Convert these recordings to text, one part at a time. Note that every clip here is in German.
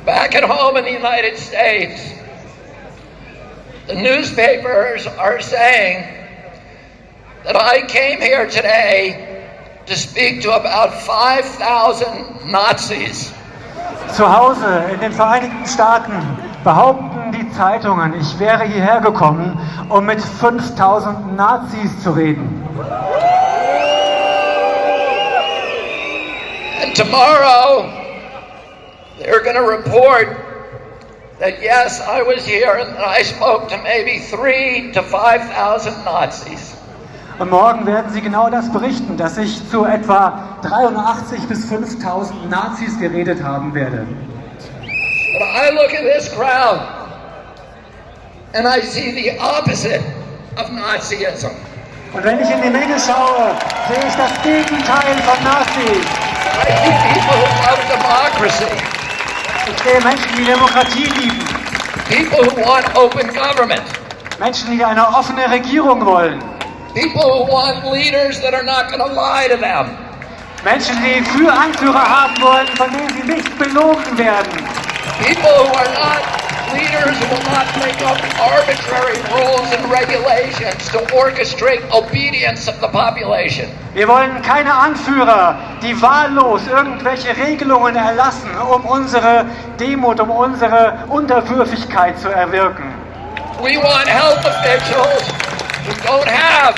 Back at home in the United States, the newspapers are saying that I came here today to speak to about 5,000 Nazis. Zu Hause in den Vereinigten Staaten behaupten die Zeitungen, ich wäre hierher gekommen, um mit 5.000 Nazis zu reden. And tomorrow, they're going to report that yes, I was here and I spoke to maybe 3,000 to 5,000 Nazis. Und morgen werden sie genau das berichten, dass ich zu etwa 83 bis 5.000 Nazis geredet haben werde. But I look at this crowd and I see the opposite of Nazism. Und wenn ich in die Menge schaue, sehe ich das Gegenteil von Nazis. I see people who love democracy. Ich sehe Menschen, die Demokratie lieben. People who want open government. Menschen, die eine offene Regierung wollen. People who want leaders that are not going to lie to them. Menschen, die für Anführer haben wollen, von denen sie nicht belogen werden. People who are not leaders who will not make up arbitrary rules and regulations to orchestrate obedience of the population. Wir wollen keine Anführer, die wahllos irgendwelche Regelungen erlassen, um unsere Demut, um unsere Unterwürfigkeit zu erwirken. We want health officials who don't have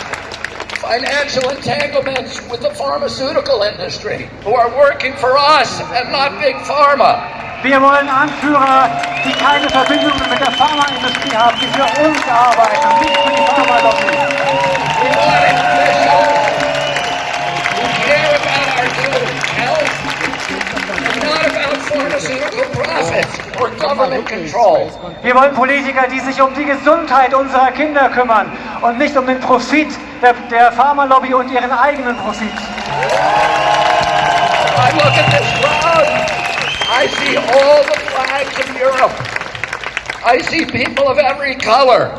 financial entanglements with the pharmaceutical industry, who are working for us and not big pharma. Wir wollen Anführer, die keine Verbindungen mit der Pharmaindustrie haben, die für uns arbeiten, nicht für die Pharmalobby. We want officials who care about our good health and not about pharmaceutical profits or government control. Wir wollen Politiker, die sich um die Gesundheit unserer Kinder kümmern und nicht um den Profit der Pharmalobby und ihren eigenen Profit. I look at this crowd, I see all the flags of Europe. I see people of every color.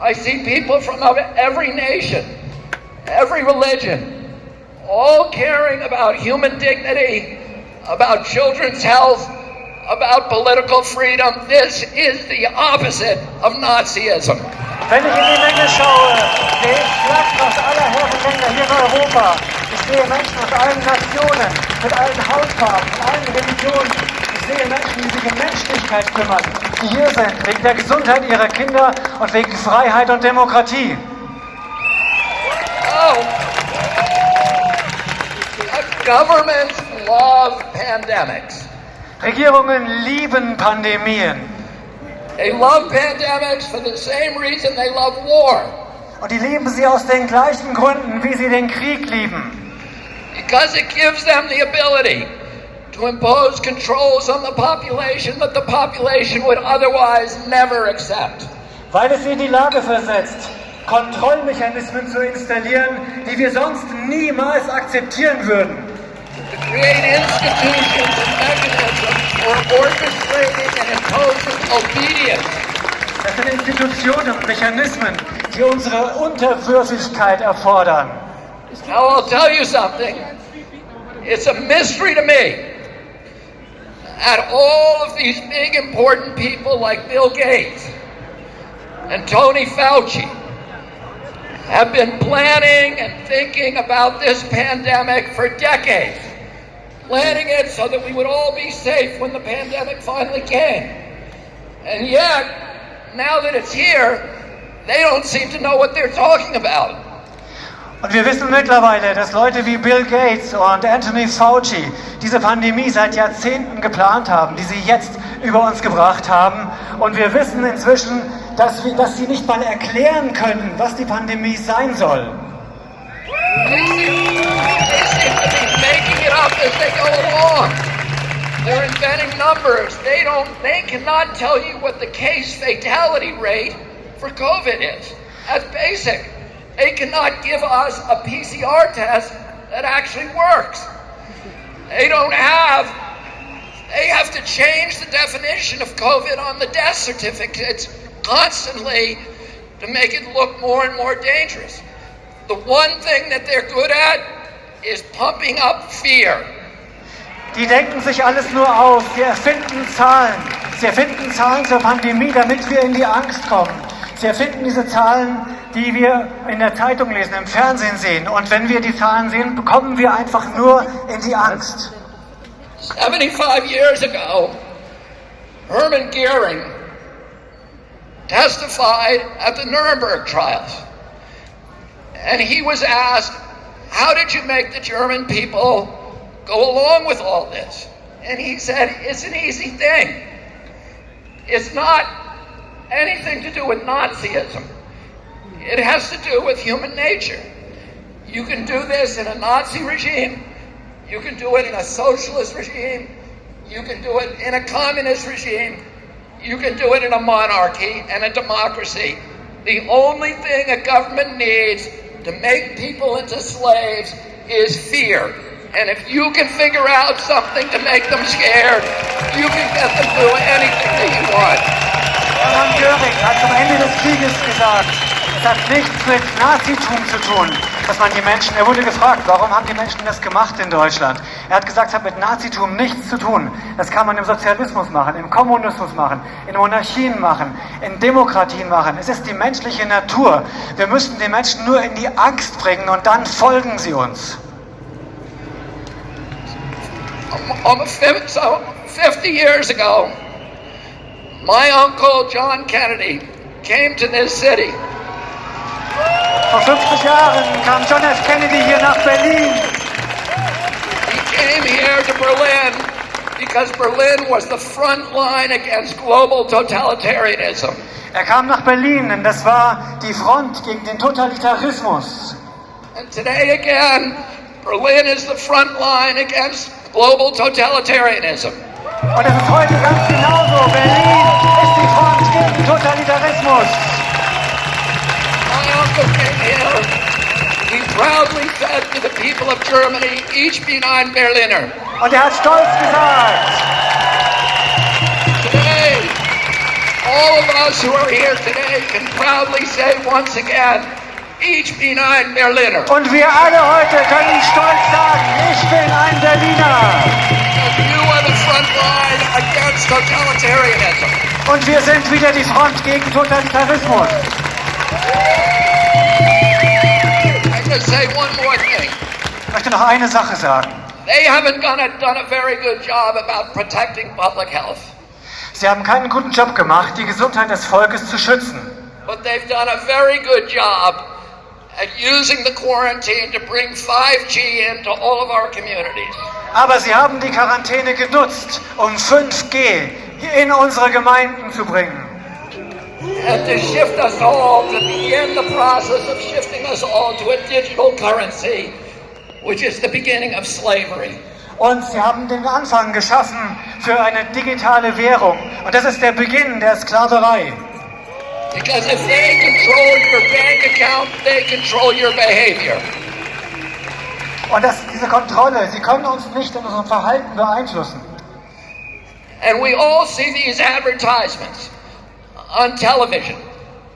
I see people from every nation, every religion, all caring about human dignity, about children's health, about political freedom. This is the opposite of Nazism. Wenn ich in die Menge schaue, sehe ich Flaggen aus aller Herrenländer hier in Europa. Ich sehe Menschen aus allen Nationen, mit allen Hautfarben, mit allen Religionen. Ich sehe Menschen, die sich um Menschlichkeit kümmern, die hier sind, wegen der Gesundheit ihrer Kinder und wegen Freiheit und Demokratie. Oh. Governments love pandemics. Regierungen lieben Pandemien. They love pandemics for the same reason they love war. Und die lieben sie aus den gleichen Gründen, wie sie den Krieg lieben. Because it gives them the ability to impose controls on the population that the population would otherwise never accept. Weil es sie in die Lage versetzt, Kontrollmechanismen zu installieren, die wir sonst niemals akzeptieren würden. To create institutions and mechanisms for orchestrating and imposing obedience. Das sind Institutionen und Mechanismen, die unsere Unterwürfigkeit erfordern. Now I'll tell you something. It's a mystery to me that all of these big important people like Bill Gates and Tony Fauci have been planning and thinking about this pandemic for decades. Planning it so that we would all be safe when the pandemic finally came. And yet, now that it's here, they don't seem to know what they're talking about. Und wir wissen mittlerweile, dass Leute wie Bill Gates und Anthony Fauci diese Pandemie seit Jahrzehnten geplant haben, die sie jetzt über uns gebracht haben. Und wir wissen inzwischen, dass sie nicht mal erklären können, was die Pandemie sein soll. They seem to be making it up as they go along. They're inventing numbers. They cannot tell you what the case fatality rate for COVID is. That's basic. They cannot give us a PCR test that actually works. They have to change the definition of COVID on the death certificates constantly to make it look more and more dangerous. The one thing that they're good at is pumping up fear. Die denken sich alles nur aus. Sie erfinden Zahlen. Sie erfinden Zahlen zur Pandemie, damit wir in die Angst kommen. Sie erfinden diese Zahlen, die wir in der Zeitung lesen, im Fernsehen sehen. Und wenn wir die Zahlen sehen, bekommen wir einfach nur in die Angst. 75 years ago, Hermann Goering testified at the Nuremberg trials. And he was asked, how did you make the German people go along with all this? And he said, it's an easy thing. It's not anything to do with Nazism. It has to do with human nature. You can do this in a Nazi regime. You can do it in a socialist regime. You can do it in a communist regime. You can do it in a monarchy and a democracy. The only thing a government needs to make people into slaves is fear. And if you can figure out something to make them scared, you can get them to do anything that you want. Hermann Göring hat zum Ende des Krieges gesagt, es hat nichts mit Nazitum zu tun, dass man die Menschen, er wurde gefragt, warum haben die Menschen das gemacht in Deutschland? Er hat gesagt, es hat mit Nazitum nichts zu tun. Das kann man im Sozialismus machen, im Kommunismus machen, in Monarchien machen, in Demokratien machen. Es ist die menschliche Natur. Wir müssen die Menschen nur in die Angst bringen und dann folgen sie uns. Almost 50 years ago, my uncle John Kennedy came to this city. Vor 50 Jahren kam John F. Kennedy hier nach Berlin. He came here to Berlin because Berlin was the front line against global totalitarianism. Er kam nach Berlin, denn das war die Front gegen den Totalitarismus. And today again, Berlin is the front line against global totalitarianism. Und es ist heute ganz genauso. Berlin ist die Front gegen Totalitarismus. My uncle came here. He proudly said to the people of Germany, ich bin ein Berliner. Und er hat stolz gesagt. Today, all of us who are here today can proudly say once again, ich bin ein Berliner. Und wir alle heute können stolz sagen, ich bin ein Berliner. You are the front line against totalitarianism. Und wir sind wieder die Front gegen Totalitarismus. I just say one more thing. Ich möchte noch eine Sache sagen. They haven't done a very good job about protecting public health. Sie haben keinen guten Job gemacht, die Gesundheit des Volkes zu schützen. But they've done a very good job at using the quarantine to bring 5G into all of our communities. Aber sie haben die Quarantäne genutzt, um 5G in unsere Gemeinden zu bringen. And to shift us all, to begin the process of shifting us all to a digital currency, which is the beginning of slavery. Und sie haben den Anfang geschaffen für eine digitale Währung. Und das ist der Beginn der Sklaverei. Because if they control your bank account, they control your behavior. Und diese Kontrolle, sie können uns nicht in unserem Verhalten beeinflussen. And we all see these advertisements on television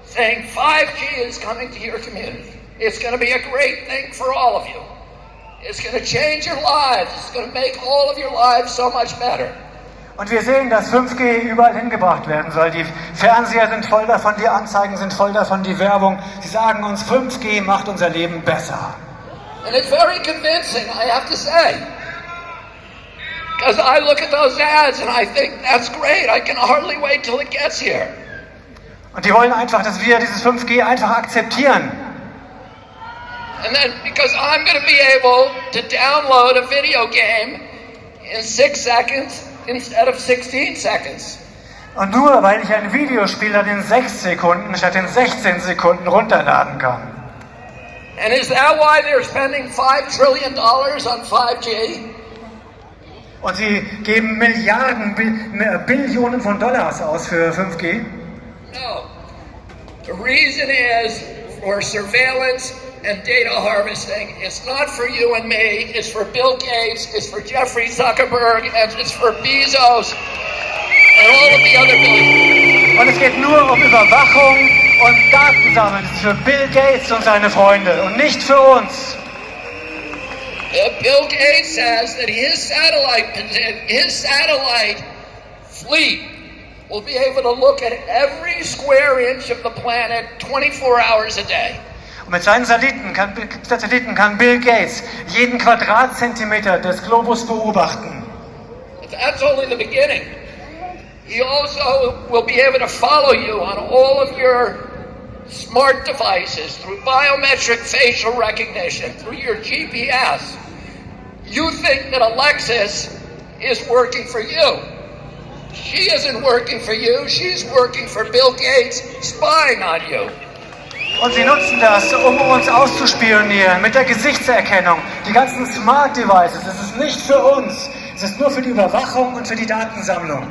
saying 5G is coming to your community. It's going to be a great thing for all of you. It's going to change your lives. It's going to make all of your lives so much better. Und wir sehen, dass 5G überall hingebracht werden soll. Die Fernseher sind voll davon, die Anzeigen sind voll davon, die Werbung. Sie sagen uns, 5G macht unser Leben besser. And it's very convincing, I have to say. Because I look at those ads and I think, that's great, I can hardly wait till it gets here. Und die wollen einfach, dass wir dieses 5G einfach akzeptieren. And then, because I'm going to be able to download a video game in 6 seconds instead of 16 seconds. Und nur weil ich ein Videospiel dann in 6 Sekunden statt in 16 Sekunden runterladen kann. And is that why they're spending $5 trillion on 5G? Und sie geben Milliarden, Billionen von Dollars aus für 5G? No. The reason is for surveillance and data harvesting. It's not for you and me. It's for Bill Gates. It's for Jeffrey Zuckerberg. And it's for Bezos and all of the other billionaires. Und es geht nur um Überwachung und Datensammeln. Das ist für Bill Gates und seine Freunde und nicht für uns. Bill Gates says that his satellite fleet will be able to look at every square inch of the planet 24 hours a day. Und mit seinen Satelliten kann Bill Gates jeden Quadratzentimeter des Globus beobachten. But that's only the beginning. He also will be able to follow you on all of your smart devices through biometric facial recognition, through your GPS. You think that Alexis is working for you. She isn't working for you, she's working for Bill Gates, spying on you. Und sie nutzen das, um uns auszuspionieren mit der Gesichtserkennung. Die ganzen Smart Devices, das ist nicht für uns, es ist nur für die Überwachung und für die Datensammlung.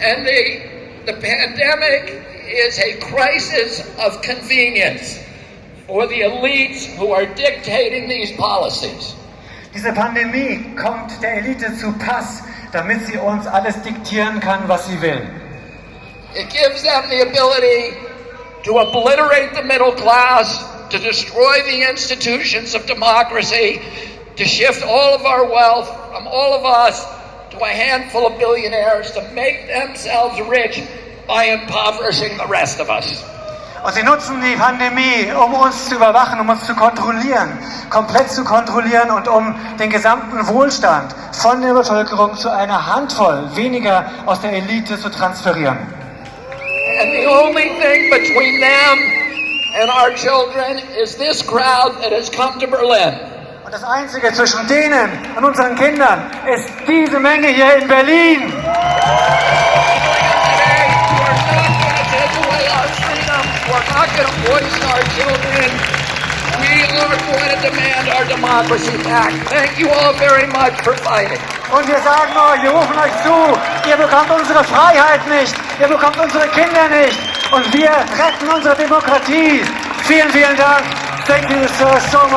And the pandemic is a crisis of convenience for the elites who are dictating these policies. Diese Pandemie kommt der Elite zu Pass, damit sie uns alles diktieren kann, was sie will. It gives them the ability to obliterate the middle class, to destroy the institutions of democracy, to shift all of our wealth from all of us to a handful of billionaires, to make themselves rich by impoverishing the rest of us. Und sie nutzen die Pandemie, um uns zu überwachen, um uns zu kontrollieren, komplett zu kontrollieren und um den gesamten Wohlstand von der Bevölkerung zu einer Handvoll weniger aus der Elite zu transferieren. And the only thing between them and our children is this crowd that has come to Berlin. Und das Einzige zwischen denen und unseren Kindern ist diese Menge hier in Berlin. We're not going to voice our children. We are going to demand our democracy back. Thank you all very much for fighting. Und wir sagen euch, wir rufen euch zu, ihr bekommt unsere Freiheit nicht, ihr bekommt unsere Kinder nicht und wir retten unsere Demokratie. Vielen, vielen Dank. Thank you so much.